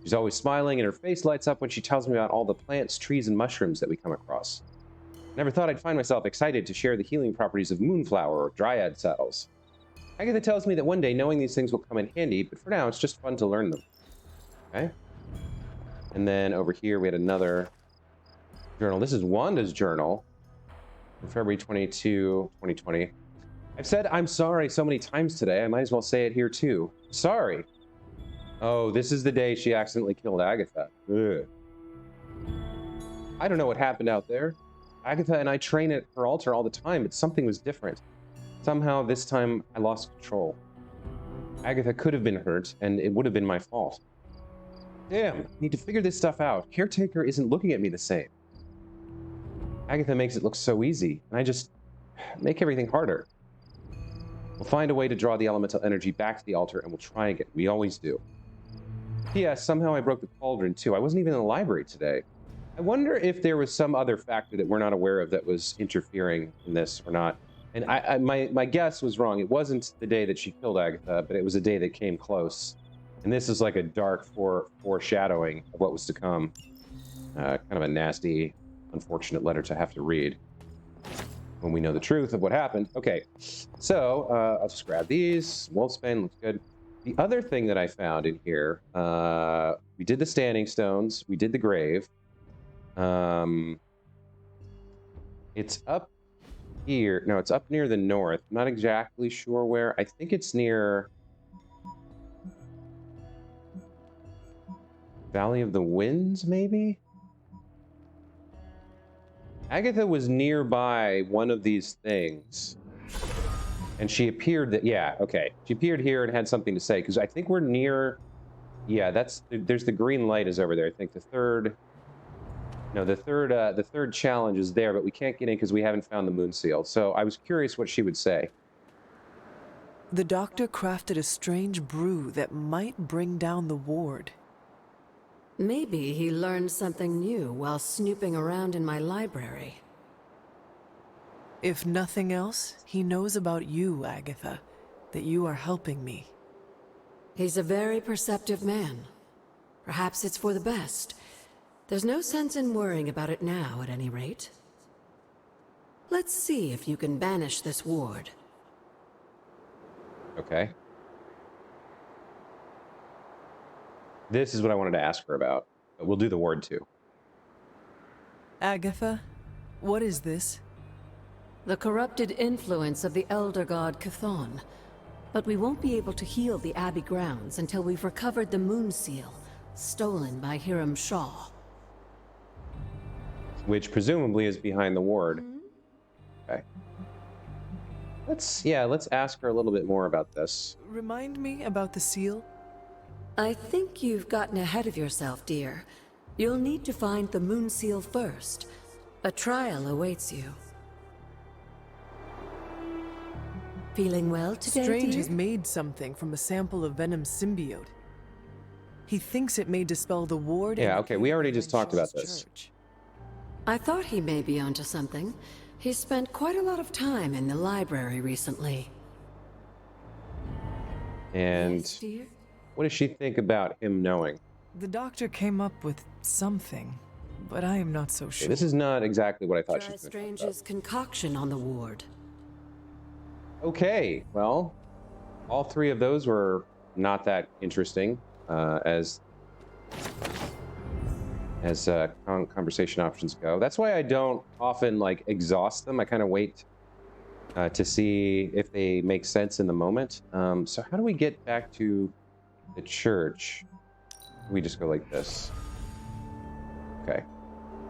She's always smiling, and her face lights up when she tells me about all the plants, trees, and mushrooms that we come across. Never thought I'd find myself excited to share the healing properties of moonflower or dryad saddles. Agatha tells me that one day knowing these things will come in handy, but for now it's just fun to learn them. Okay? And then over here we had another journal. This is Wanda's journal from February 22, 2020. I've said I'm sorry so many times today, I might as well say it here too. Sorry. Oh, this is the day she accidentally killed Agatha. Ugh. I don't know what happened out there. Agatha and I train at her altar all the time, but something was different. Somehow this time I lost control. Agatha could have been hurt, and it would have been my fault. Damn, I need to figure this stuff out. Caretaker isn't looking at me the same. Agatha makes it look so easy, and I just make everything harder. We'll find a way to draw the elemental energy back to the altar, and we'll try again. We always do. P.S. Somehow I broke the cauldron, too. I wasn't even in the library today. I wonder if there was some other factor that we're not aware of that was interfering in this or not. And my guess was wrong. It wasn't the day that she killed Agatha, but it was a day that came close. And this is like a dark foreshadowing of what was to come. Kind of a nasty, unfortunate letter to have to read when we know the truth of what happened. Okay, so I'll just grab these. Wolfsbane looks good. The other thing that I found in here, we did the standing stones, we did the grave. It's up here. No, it's up near the north. I'm not exactly sure where. I think it's near Valley of the Winds, maybe? Agatha was nearby one of these things. And she appeared that, yeah, okay. She appeared here and had something to say, because I think we're near, yeah, there's the green light is over there. I think the third challenge is there, but we can't get in because we haven't found the moon seal. So I was curious what she would say. The doctor crafted a strange brew that might bring down the ward. Maybe he learned something new while snooping around in my library. If nothing else, he knows about you, Agatha, that you are helping me. He's a very perceptive man. Perhaps it's for the best. There's no sense in worrying about it now, at any rate. Let's see if you can banish this ward. Okay. This is what I wanted to ask her about. But we'll do the ward too. Agatha, what is this? The corrupted influence of the Elder God Chthon. But we won't be able to heal the Abbey grounds until we've recovered the moon seal, stolen by Hiram Shaw. Which presumably is behind the ward. Okay. Let's ask her a little bit more about this. Remind me about the seal? I think you've gotten ahead of yourself, dear. You'll need to find the moon seal first. A trial awaits you. Feeling well today, Strange dear? has made something from a sample of Venom's symbiote. He thinks it may dispel the ward. Yeah, okay, we already just talked about this. Church. I thought he may be onto something. He's spent quite a lot of time in the library recently. And Yes, dear? what does she think about him knowing? The doctor came up with something, but I am not so sure. Okay, this is not exactly what I thought she Try was going to talk about. Strange's concoction on the ward. Okay, well, all three of those were not that interesting as conversation options go. That's why I don't often exhaust them. I kind of wait to see if they make sense in the moment. So how do we get back to the church? We just go like this. Okay.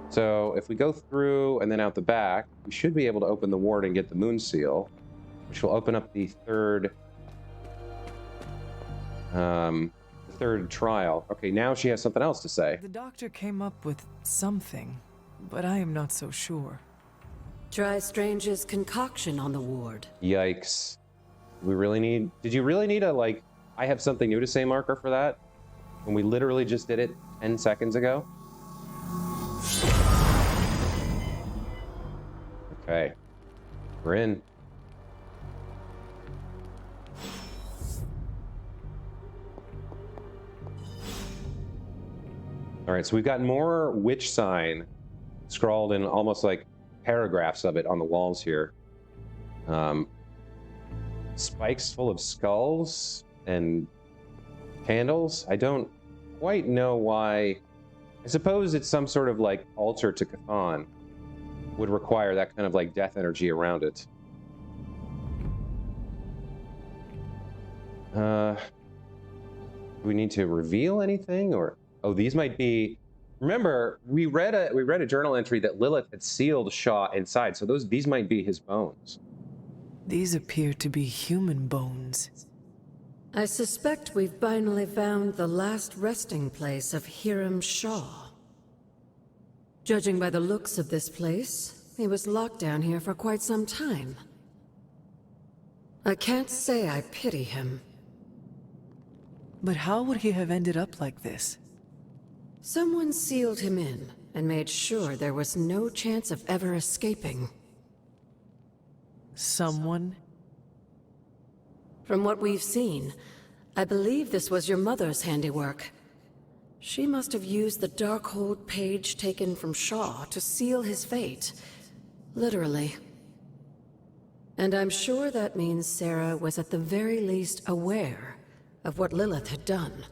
So if we go through and then out the back, we should be able to open the ward and get the moon seal, which will open up the third trial. Okay, now she has something else to say. The doctor came up with something, but I am not so sure. Try Strange's concoction on the ward. Yikes. Did you really need a, I have something new to say marker for that? When we literally just did it 10 seconds ago? Okay. We're in. All right, so we've got more witch sign scrawled in almost like paragraphs of it on the walls here. Spikes full of skulls and candles. I don't quite know why. I suppose it's some sort of altar to Chthon would require that kind of death energy around it. Do we need to reveal anything, or oh, these might be. Remember, we read a journal entry that Lilith had sealed Shaw inside, so these might be his bones. These appear to be human bones. I suspect we've finally found the last resting place of Hiram Shaw. Judging by the looks of this place, he was locked down here for quite some time. I can't say I pity him. But how would he have ended up like this? Someone sealed him in and made sure there was no chance of ever escaping. Someone? From what we've seen, I believe this was your mother's handiwork. She must have used the Darkhold page taken from Shaw to seal his fate. Literally. And I'm sure that means Sarah was at the very least aware of what Lilith had done.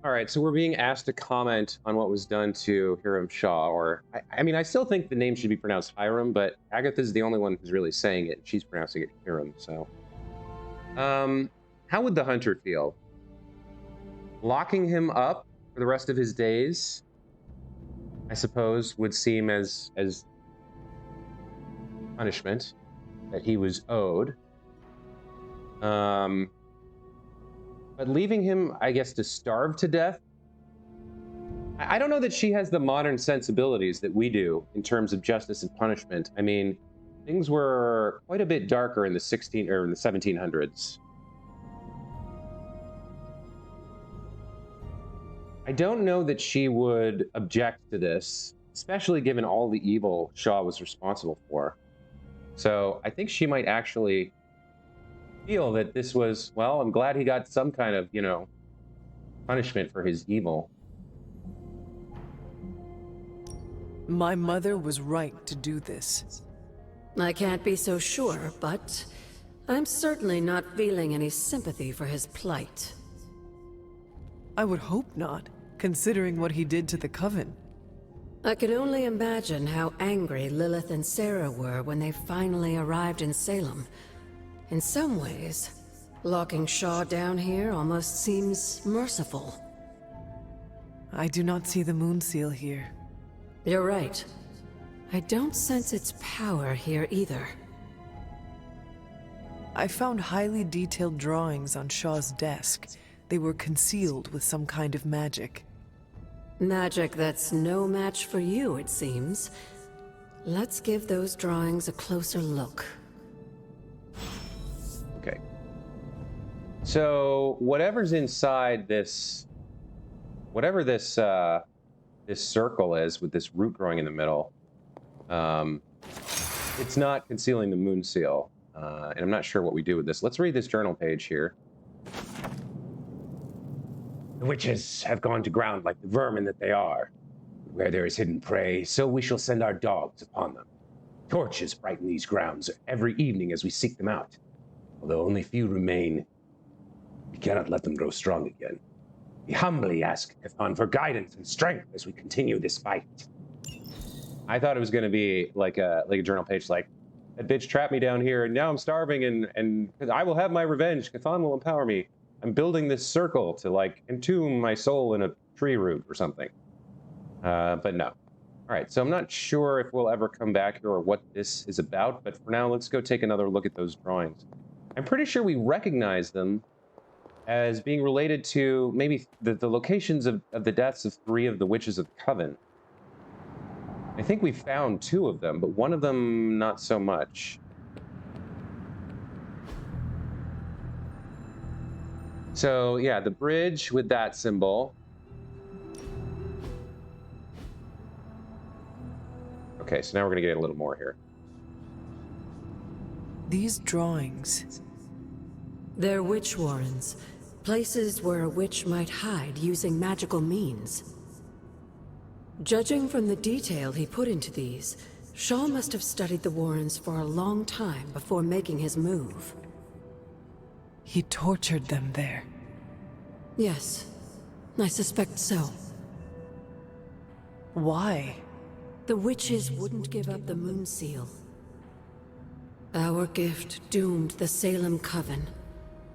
All right, so we're being asked to comment on what was done to Hiram Shaw, or I mean, I still think the name should be pronounced Hiram, but Agatha's the only one who's really saying it. She's pronouncing it Hiram, so. How would the hunter feel? Locking him up for the rest of his days, I suppose, would seem as punishment that he was owed. But leaving him, I guess, to starve to death? I don't know that she has the modern sensibilities that we do in terms of justice and punishment. I mean, things were quite a bit darker in the 1700s. I don't know that she would object to this, especially given all the evil Shaw was responsible for. So I think she might actually feel that this was, well, I'm glad he got some kind of, you know, punishment for his evil. My mother was right to do this. I can't be so sure, but I'm certainly not feeling any sympathy for his plight. I would hope not, considering what he did to the Coven. I can only imagine how angry Lilith and Sarah were when they finally arrived in Salem. In some ways, locking Shaw down here almost seems merciful. I do not see the moon seal here. You're right. I don't sense its power here either. I found highly detailed drawings on Shaw's desk. They were concealed with some kind of magic. Magic that's no match for you, it seems. Let's give those drawings a closer look. Okay. So whatever's inside this, whatever this this circle is with this root growing in the middle, it's not concealing the moon seal, and I'm not sure what we do with this. Let's read this journal page here. The witches have gone to ground like the vermin that they are. Where there is hidden prey, so we shall send our dogs upon them. Torches brighten these grounds every evening as we seek them out. Although only few remain, we cannot let them grow strong again. We humbly ask Cathan for guidance and strength as we continue this fight. I thought it was going to be like a journal page, like, that bitch trapped me down here, and now I'm starving, and I will have my revenge. Cathan will empower me. I'm building this circle to, like, entomb my soul in a tree root or something. But no. All right, so I'm not sure if we'll ever come back here or what this is about, but for now, let's go take another look at those drawings. I'm pretty sure we recognize them as being related to maybe the locations of the deaths of 3 of the witches of the Coven. I think we found 2 of them, but one of them not so much. So yeah, the bridge with that symbol. Okay, so now we're gonna get a little more here. These drawings. They're witch warrens, places where a witch might hide using magical means. Judging from the detail he put into these, Shaw must have studied the warrens for a long time before making his move. He tortured them there. Yes, I suspect so. Why? The witches wouldn't give up the moon seal. Our gift doomed the Salem Coven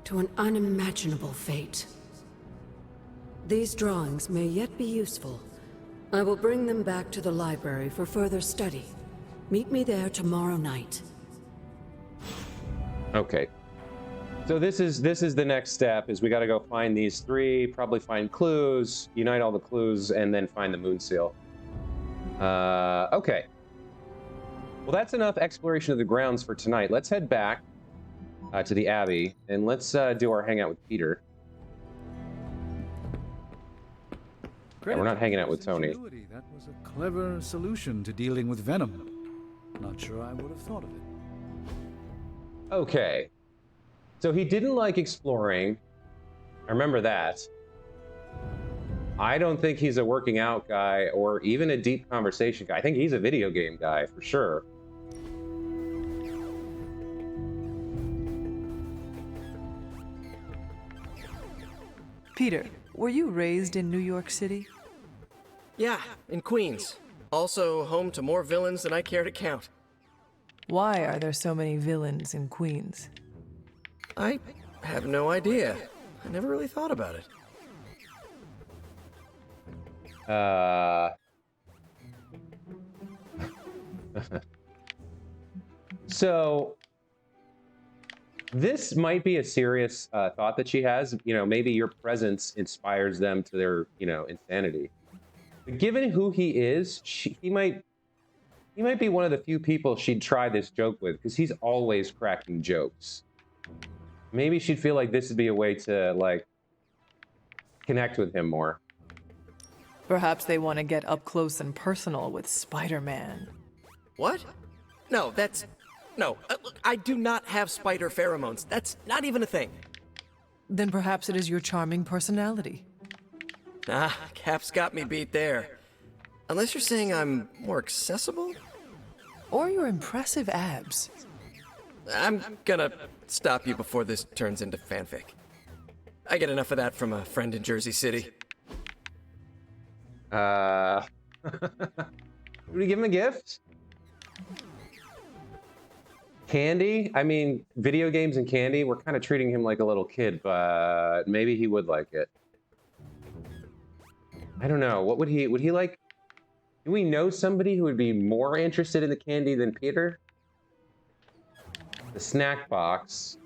to an unimaginable fate. These drawings may yet be useful. I will bring them back to the library for further study. Meet me there tomorrow night. Okay. So this is the next step, is we got to go find these 3, probably find clues, unite all the clues, and then find the moon seal. Okay. Well, that's enough exploration of the grounds for tonight. Let's head back to the Abbey, and let's do our hangout with Peter. Yeah, we're not hanging out with Tony. That was a clever solution to dealing with venom. Not sure I would have thought of it. Okay. So he didn't like exploring. I remember that. I don't think he's a working out guy or even a deep conversation guy. I think he's a video game guy for sure. Peter, were you raised in New York City? Yeah, in Queens. Also home to more villains than I care to count. Why are there so many villains in Queens? I have no idea. I never really thought about it. So this might be a serious thought that she has. You know, maybe your presence inspires them to their, you know, insanity. But given who he is, he might be one of the few people she'd try this joke with, because he's always cracking jokes. Maybe she'd feel like this would be a way to, like, connect with him more. Perhaps they want to get up close and personal with Spider-Man. What? No, that's... No, look, I do not have spider pheromones. That's not even a thing. Then perhaps it is your charming personality. Ah, Cap's got me beat there. Unless you're saying I'm more accessible? Or your impressive abs. I'm gonna stop you before this turns into fanfic. I get enough of that from a friend in Jersey City. Would we give him a gift? Candy? I mean, video games and candy, we're kind of treating him like a little kid, but maybe he would like it. I don't know. What would he like? Do we know somebody who would be more interested in the candy than Peter? The snack box.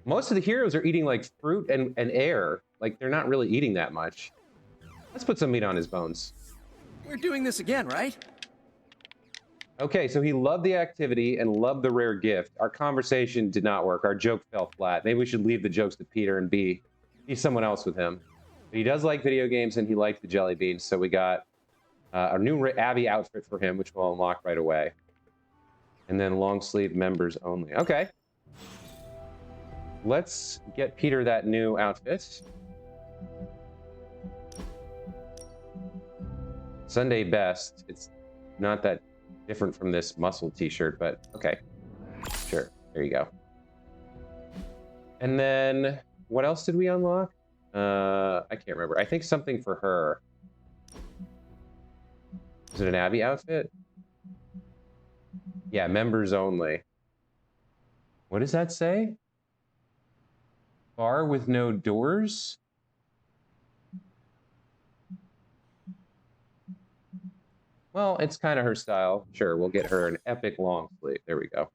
Most of the heroes are eating like fruit and air. Like, they're not really eating that much. Let's put some meat on his bones. We're doing this again, right? Okay, so he loved the activity and loved the rare gift. Our conversation did not work. Our joke fell flat. Maybe we should leave the jokes to Peter and be someone else with him. But he does like video games and he liked the jelly beans, so we got a new Abby outfit for him, which we'll unlock right away. And then long sleeve members only. Okay. Let's get Peter that new outfit. Sunday best. It's not that different from this muscle t-shirt, but okay. Sure. There you go. And then what else did we unlock? I can't remember. I think something for her. Is it an Abby outfit? Yeah, members only. What does that say? Bar with no doors? Well, it's kind of her style. Sure, we'll get her an epic long sleeve. There we go.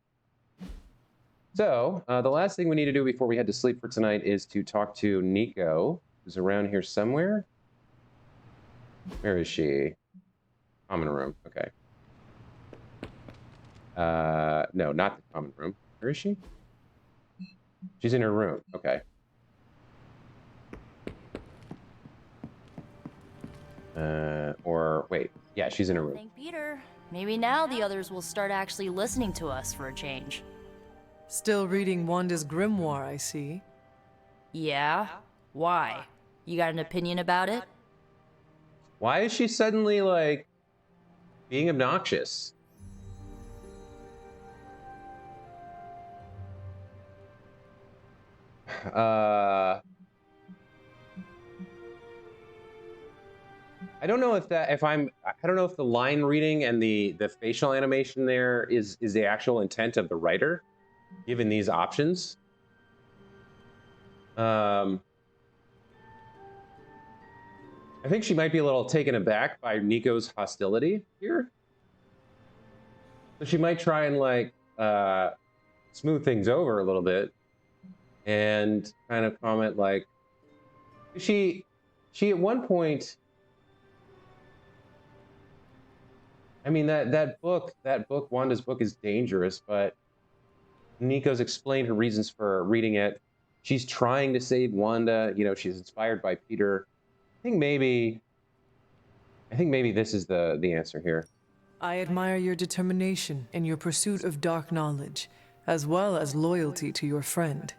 So, the last thing we need to do before we head to sleep for tonight is to talk to Nico, who's around here somewhere. Where is she? Common room. Okay. No, not the common room. Where is she? She's in her room. Okay. Or wait. Yeah, she's in her room. Thank Peter. Maybe now the others will start actually listening to us for a change. Still reading Wanda's grimoire, I see. Yeah? Why? You got an opinion about it? Why is she suddenly, like, being obnoxious? I don't know if I don't know if the line reading and the facial animation there is the actual intent of the writer, given these options. I think she might be a little taken aback by Nico's hostility here. So she might try and, like, smooth things over a little bit and kind of comment, like, she at one point I mean, that book, Wanda's book, is dangerous, but Nico's explained her reasons for reading it. She's trying to save Wanda. You know, she's inspired by Peter. I think maybe this is the answer here. I admire your determination in your pursuit of dark knowledge, as well as loyalty to your friend.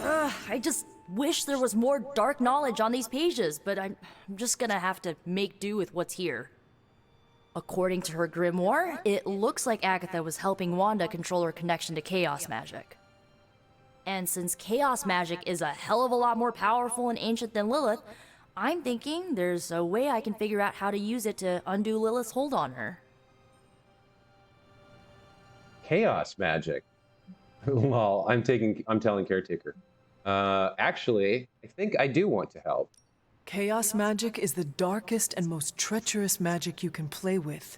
I just wish there was more dark knowledge on these pages, but I'm just gonna have to make do with what's here. According to her grimoire, it looks like Agatha was helping Wanda control her connection to chaos magic. And since chaos magic is a hell of a lot more powerful and ancient than Lilith, I'm thinking there's a way I can figure out how to use it to undo Lilith's hold on her. Chaos magic. Well, I'm telling Caretaker. Actually, I think I do want to help. Chaos magic is the darkest and most treacherous magic you can play with.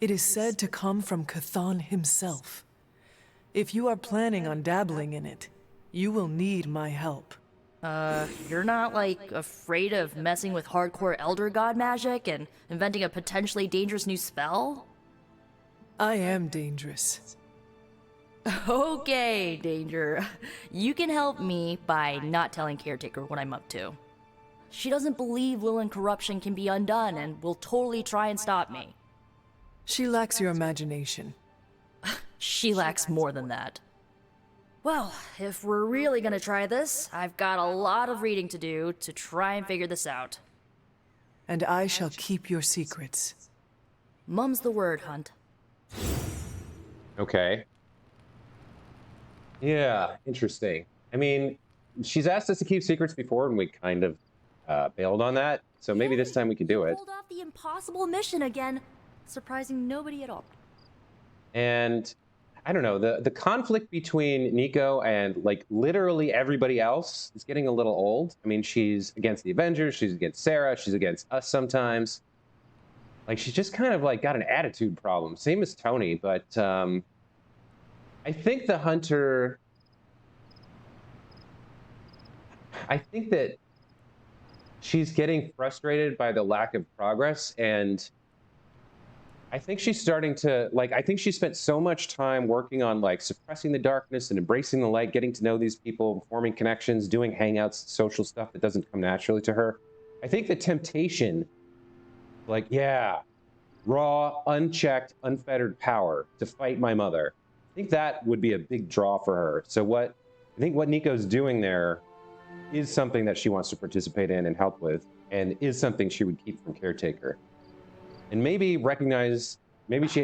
It is said to come from Chthon himself. If you are planning on dabbling in it, you will need my help. You're not, like, afraid of messing with hardcore Elder God magic and inventing a potentially dangerous new spell? I am dangerous. Okay, Danger. You can help me by not telling Caretaker what I'm up to. She doesn't believe Lilith corruption can be undone and will totally try and stop me. She lacks your imagination. She lacks more than that. Well, if we're really gonna try this, I've got a lot of reading to do to try and figure this out. And I shall keep your secrets. Mum's the word, Hunt. Okay. Yeah, interesting. I mean, she's asked us to keep secrets before, and we kind of bailed on that. So maybe this time we can do it. Pulled off the impossible mission again, surprising nobody at all. And I don't know, the conflict between Nico and like literally everybody else is getting a little old. I mean, she's against the Avengers, she's against Sarah, she's against us sometimes. Like, she's just kind of like got an attitude problem. Same as Tony, but I think the Hunter, I think that she's getting frustrated by the lack of progress, and I think she's starting to, like, I think she spent so much time working on, like, suppressing the darkness and embracing the light, getting to know these people, forming connections, doing hangouts, social stuff that doesn't come naturally to her. I think the temptation, like, yeah, raw, unchecked, unfettered power to fight my mother, I think that would be a big draw for her. So I think what Nico's doing there is something that she wants to participate in and help with, and is something she would keep from Caretaker. And maybe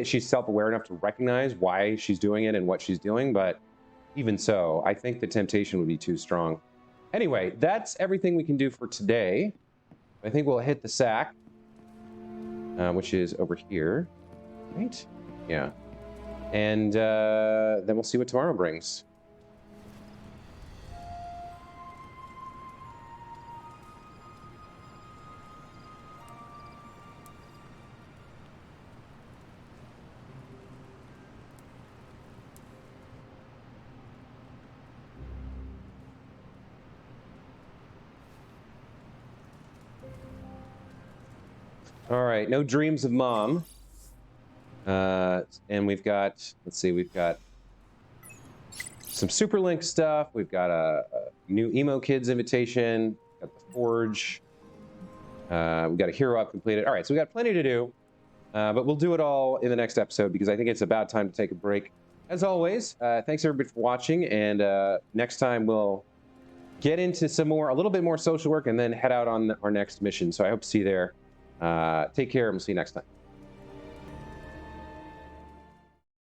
she's self-aware enough to recognize why she's doing it and what she's doing, but even so, I think the temptation would be too strong. Anyway, that's everything we can do for today. I think we'll hit the sack, which is over here, right? Yeah. And then we'll see what tomorrow brings. All right, no dreams of mom. And we've got, let's see, we've got some Superlink stuff. We've got a new Emo Kids invitation. Got the Forge. We've got a hero up completed. All right, so we've got plenty to do, but we'll do it all in the next episode because I think it's about time to take a break. As always, thanks everybody for watching, and next time we'll get into a little bit more social work and then head out on our next mission. So I hope to see you there. Take care, and we'll see you next time.